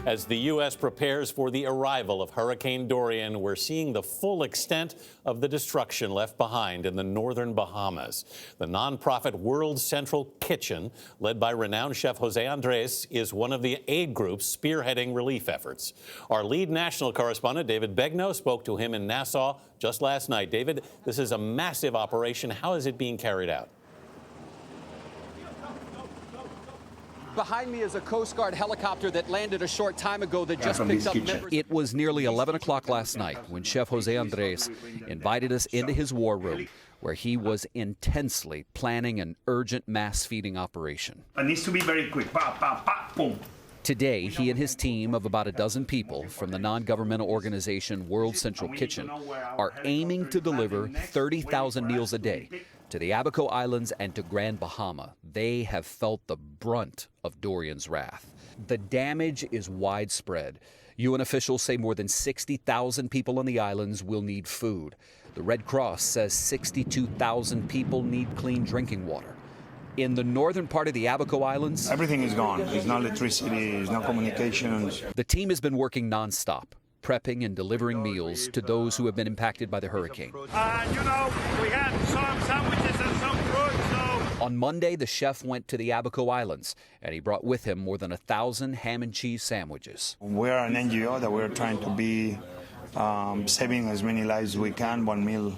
As the U.S. prepares for the arrival of Hurricane Dorian, we're seeing the full extent of the destruction left behind in the northern Bahamas. The nonprofit World Central Kitchen, led by renowned chef Jose Andres, is one of the aid groups spearheading relief efforts. Our lead national correspondent, David Begnaud, spoke to him in Nassau just last night. David, this is a massive operation. How is it being carried out? Behind me is a Coast Guard helicopter that landed a short time ago that just picked up members. It was nearly 11 o'clock last night when Chef Jose Andres invited us into his war room, where he was intensely planning an urgent mass feeding operation. It needs to be very quick. Pa, pa, pa, boom. Today, he and his team of about a dozen people from the non-governmental organization World Central Kitchen are aiming to deliver 30,000 meals a day to the Abaco Islands and to Grand Bahama. They have felt the brunt of Dorian's wrath. The damage is widespread. UN officials say more than 60,000 people on the islands will need food. The Red Cross says 62,000 people need clean drinking water. In the northern part of the Abaco Islands, everything is gone. There's no electricity, there's no communications. The team has been working nonstop, prepping and delivering meals to those who have been impacted by the hurricane. We had some sandwiches and some fruit, On Monday, the chef went to the Abaco Islands, and he brought with him more than 1,000 ham and cheese sandwiches. We're an NGO that we're trying to be saving as many lives as we can, one meal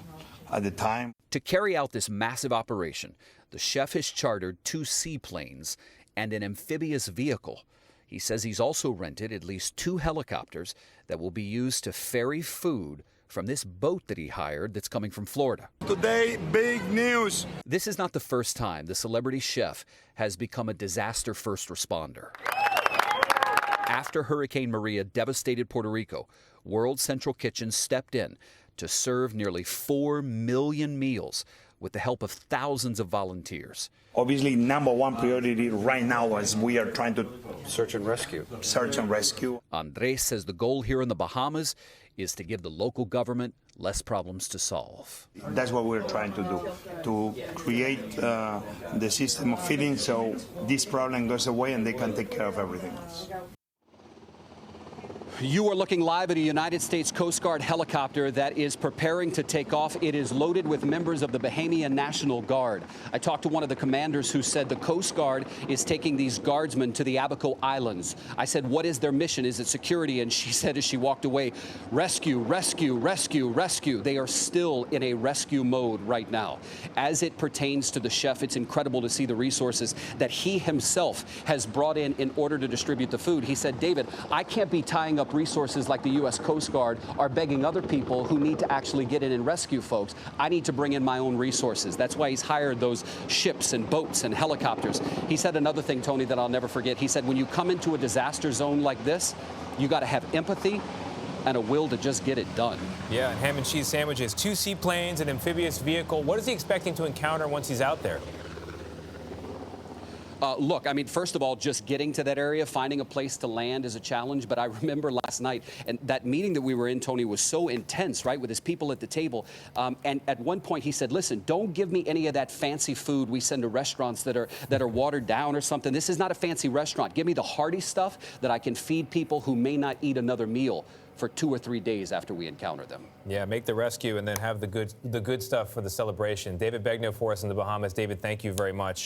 at a time. To carry out this massive operation, the chef has chartered 2 seaplanes and an amphibious vehicle. He says he's also rented at least 2 helicopters that will be used to ferry food from this boat that he hired that's coming from Florida. Today, big news. This is not the first time the celebrity chef has become a disaster first responder. After Hurricane Maria devastated Puerto Rico, World Central Kitchen stepped in to serve nearly 4 million meals with the help of thousands of volunteers. Obviously, number one priority right now as we are trying to search and rescue. Andres says the goal here in the Bahamas is to give the local government less problems to solve. That's what we're trying to do, to create the system of feeding so this problem goes away and they can take care of everything else. You are looking live at a United States Coast Guard helicopter that is preparing to take off. It is loaded with members of the Bahamian National Guard. I talked to one of the commanders who said the Coast Guard is taking these guardsmen to the Abaco Islands. I said, what is their mission? Is it security? And she said as she walked away, rescue, rescue, rescue, rescue. They are still in a rescue mode right now. As it pertains to the chef, it's incredible to see the resources that he himself has brought in order to distribute the food. He said, David, I can't be tying up resources like the U.S. Coast Guard are begging other people who need to actually get in and rescue folks. I need to bring in my own resources. That's why he's hired those ships and boats and helicopters. He said another thing, Tony, that I'll never forget. He said when you come into a disaster zone like this, you got to have empathy and a will to just get it done. Yeah, and ham and cheese sandwiches, 2 seaplanes, an amphibious vehicle. What is he expecting to encounter once he's out there? Look, I mean, first of all, just getting to that area, finding a place to land is a challenge. But I remember last night, and that meeting that we were in, Tony, was so intense, right, with his people at the table. And at one point he said, listen, don't give me any of that fancy food we send to restaurants that are watered down or something. This is not a fancy restaurant. Give me the hearty stuff that I can feed people who may not eat another meal for 2 or 3 days after we encounter them. Yeah, make the rescue and then have the good stuff for the celebration. David Begnaud for us in the Bahamas. David, thank you very much.